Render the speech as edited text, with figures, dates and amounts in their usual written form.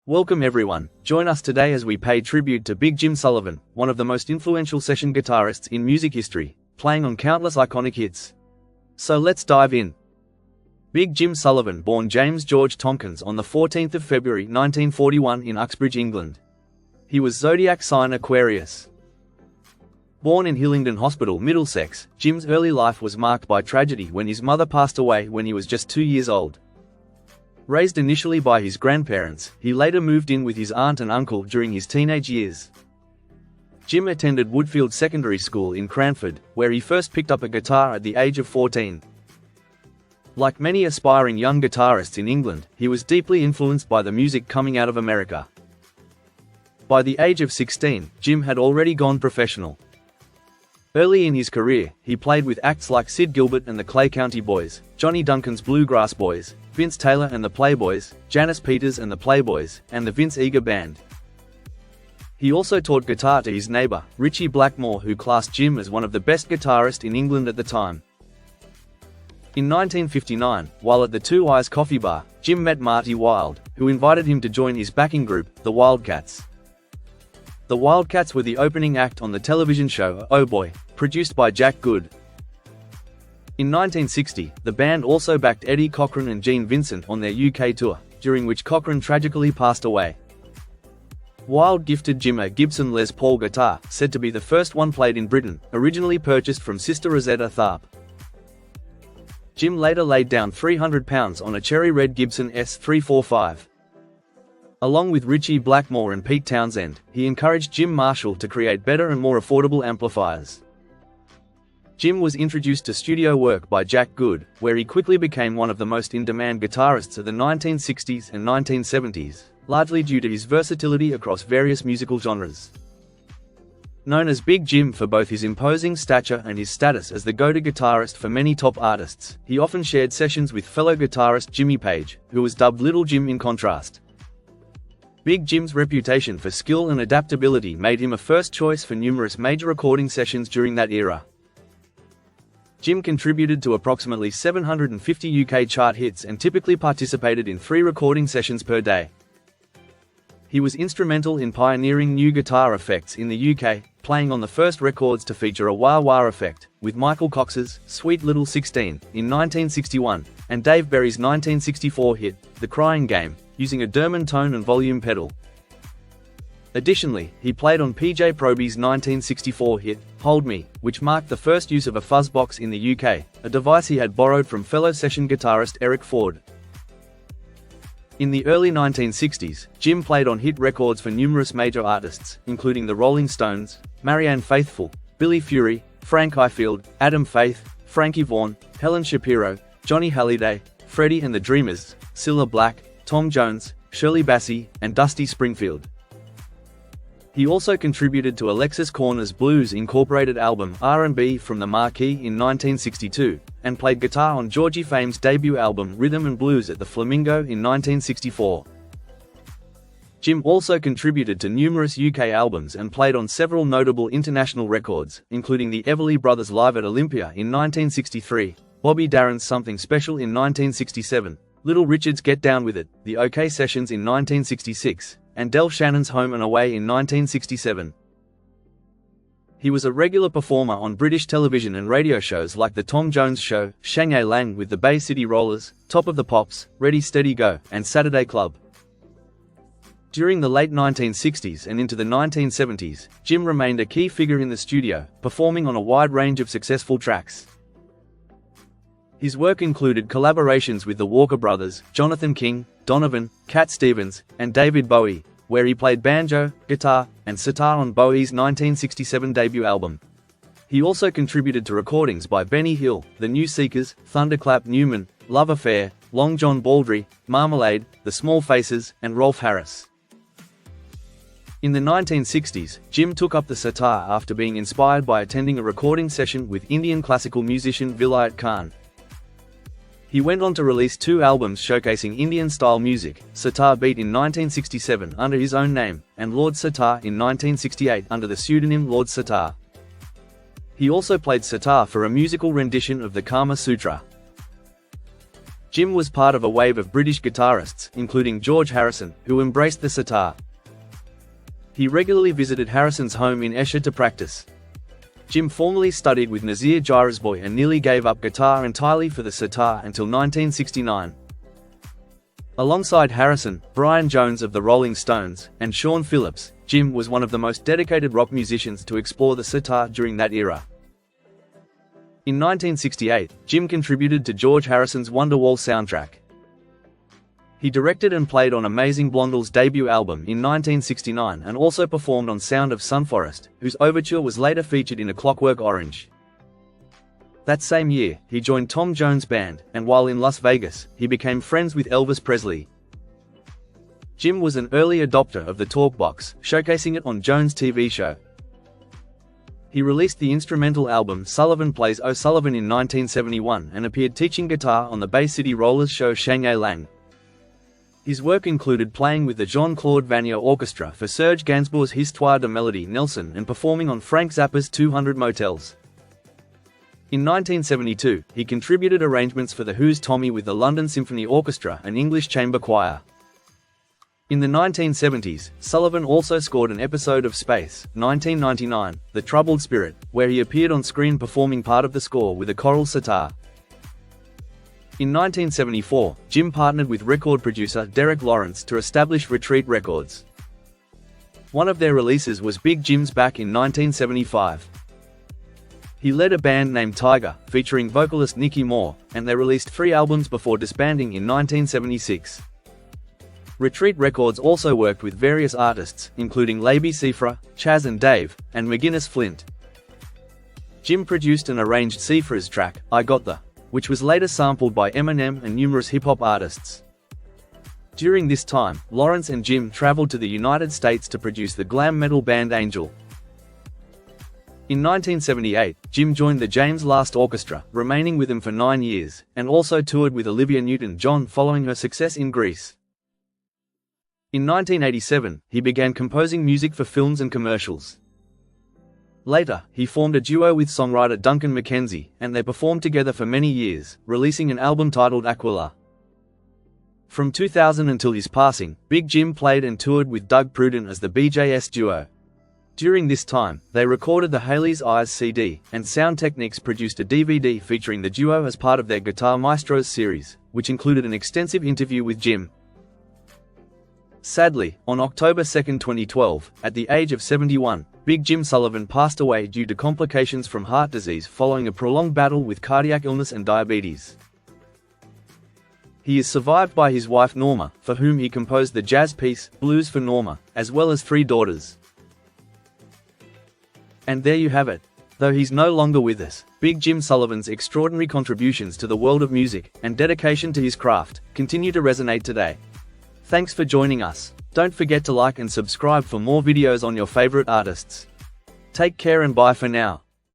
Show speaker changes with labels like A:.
A: Welcome everyone, join us today as we pay tribute to Big Jim Sullivan, one of the most influential session guitarists in music history, playing on countless iconic hits. So let's dive in. Big Jim Sullivan, born James George Tompkins on the 14th of February 1941 in Uxbridge, England. He was zodiac sign Aquarius. Born in Hillingdon Hospital, Middlesex, Jim's early life was marked by tragedy when his mother passed away when he was just 2 years old. Raised initially by his grandparents, he later moved in with his aunt and uncle during his teenage years. Jim attended Woodfield Secondary School in Cranford, where he first picked up a guitar at the age of 14. Like many aspiring young guitarists in England, he was deeply influenced by the music coming out of America. By the age of 16, Jim had already gone professional. Early in his career, he played with acts like Sid Gilbert and the Clay County Boys, Johnny Duncan's Bluegrass Boys, Vince Taylor and the Playboys, Janice Peters and the Playboys, and the Vince Eager Band. He also taught guitar to his neighbor, Ritchie Blackmore, who classed Jim as one of the best guitarists in England at the time. In 1959, while at the Two Eyes Coffee Bar, Jim met Marty Wilde, who invited him to join his backing group, the Wildcats. The Wildcats were the opening act on the television show Oh Boy, produced by Jack Good. In 1960, the band also backed Eddie Cochran and Gene Vincent on their UK tour, during which Cochran tragically passed away. Wilde gifted Jim a Gibson Les Paul guitar, said to be the first one played in Britain, originally purchased from Sister Rosetta Tharpe. Jim later laid down £300 on a cherry red Gibson S345. Along with Ritchie Blackmore and Pete Townsend, he encouraged Jim Marshall to create better and more affordable amplifiers. Jim was introduced to studio work by Jack Good, where he quickly became one of the most in-demand guitarists of the 1960s and 1970s, largely due to his versatility across various musical genres. Known as Big Jim for both his imposing stature and his status as the go-to guitarist for many top artists, he often shared sessions with fellow guitarist Jimmy Page, who was dubbed Little Jim in contrast. Big Jim's reputation for skill and adaptability made him a first choice for numerous major recording sessions during that era. Jim contributed to approximately 750 UK chart hits and typically participated in 3 recording sessions per day. He was instrumental in pioneering new guitar effects in the UK, playing on the first records to feature a wah-wah effect, with Michael Cox's Sweet Little 16 in 1961, and Dave Berry's 1964 hit, The Crying Game, using a Derman tone and volume pedal. Additionally, he played on PJ Proby's 1964 hit, Hold Me, which marked the first use of a fuzzbox in the UK, a device he had borrowed from fellow session guitarist Eric Ford. In the early 1960s, Jim played on hit records for numerous major artists, including the Rolling Stones, Marianne Faithfull, Billy Fury, Frank Ifield, Adam Faith, Frankie Vaughan, Helen Shapiro, Johnny Hallyday, Freddie and the Dreamers, Cilla Black, Tom Jones, Shirley Bassey, and Dusty Springfield. He also contributed to Alexis Korner's Blues Incorporated album R&B from the Marquee in 1962, and played guitar on Georgie Fame's debut album Rhythm and Blues at the Flamingo in 1964. Jim also contributed to numerous UK albums and played on several notable international records, including the Everly Brothers Live at Olympia in 1963, Bobby Darin's Something Special in 1967, Little Richard's Get Down With It, the OK Sessions in 1966, and Del Shannon's Home and Away in 1967. He was a regular performer on British television and radio shows like The Tom Jones Show, Shanghai Lang with the Bay City Rollers, Top of the Pops, Ready Steady Go, and Saturday Club. During the late 1960s and into the 1970s, Jim remained a key figure in the studio, performing on a wide range of successful tracks. His work included collaborations with the Walker Brothers, Jonathan King, Donovan, Cat Stevens, and David Bowie, where he played banjo, guitar, and sitar on Bowie's 1967 debut album. He also contributed to recordings by Benny Hill, The New Seekers, Thunderclap Newman, Love Affair, Long John Baldry, Marmalade, The Small Faces, and Rolf Harris. In the 1960s, Jim took up the sitar after being inspired by attending a recording session with Indian classical musician Vilayat Khan. He went on to release 2 albums showcasing Indian-style music, Sitar Beat in 1967 under his own name, and Lord Sitar in 1968 under the pseudonym Lord Sitar. He also played sitar for a musical rendition of the Kama Sutra. Jim was part of a wave of British guitarists, including George Harrison, who embraced the sitar. He regularly visited Harrison's home in Esher to practice. Jim formally studied with Nazir Gyrosboy and nearly gave up guitar entirely for the sitar until 1969. Alongside Harrison, Brian Jones of the Rolling Stones, and Sean Phillips, Jim was one of the most dedicated rock musicians to explore the sitar during that era. In 1968, Jim contributed to George Harrison's Wonderwall soundtrack. He directed and played on Amazing Blondell's debut album in 1969 and also performed on Sound of Sunforest, whose overture was later featured in A Clockwork Orange. That same year, he joined Tom Jones' band, and while in Las Vegas, he became friends with Elvis Presley. Jim was an early adopter of the talkbox, showcasing it on Jones' TV show. He released the instrumental album Sullivan Plays O'Sullivan in 1971 and appeared teaching guitar on the Bay City Rollers show Shanghai Lang. His work included playing with the Jean-Claude Vanier Orchestra for Serge Gainsbourg's Histoire de Mélodie Nelson and performing on Frank Zappa's 200 Motels. In 1972, he contributed arrangements for The Who's Tommy with the London Symphony Orchestra and English Chamber Choir. In the 1970s, Sullivan also scored an episode of Space, 1999, The Troubled Spirit, where he appeared on screen performing part of the score with a choral sitar. In 1974, Jim partnered with record producer Derek Lawrence to establish Retreat Records. One of their releases was Big Jim's Back in 1975. He led a band named Tiger, featuring vocalist Nicky Moore, and they released 3 albums before disbanding in 1976. Retreat Records also worked with various artists, including Labi Siffre, Chaz and Dave, and McGuinness Flint. Jim produced and arranged Siffre's track, I Got The, which was later sampled by Eminem and numerous hip-hop artists. During this time, Lawrence and Jim traveled to the United States to produce the glam metal band Angel. In 1978, Jim joined the James Last Orchestra, remaining with them for 9 years, and also toured with Olivia Newton-John following her success in Grease. In 1987, he began composing music for films and commercials. Later, he formed a duo with songwriter Duncan McKenzie, and they performed together for many years, releasing an album titled Aquila. From 2000 until his passing, Big Jim played and toured with Doug Pruden as the BJS duo. During this time, they recorded the Haley's Eyes CD, and Sound Techniques produced a DVD featuring the duo as part of their Guitar Maestros series, which included an extensive interview with Jim. Sadly, on October 2, 2012, at the age of 71, Big Jim Sullivan passed away due to complications from heart disease following a prolonged battle with cardiac illness and diabetes. He is survived by his wife Norma, for whom he composed the jazz piece, Blues for Norma, as well as 3 daughters. And there you have it. Though he's no longer with us, Big Jim Sullivan's extraordinary contributions to the world of music, and dedication to his craft, continue to resonate today. Thanks for joining us. Don't forget to like and subscribe for more videos on your favorite artists. Take care and bye for now.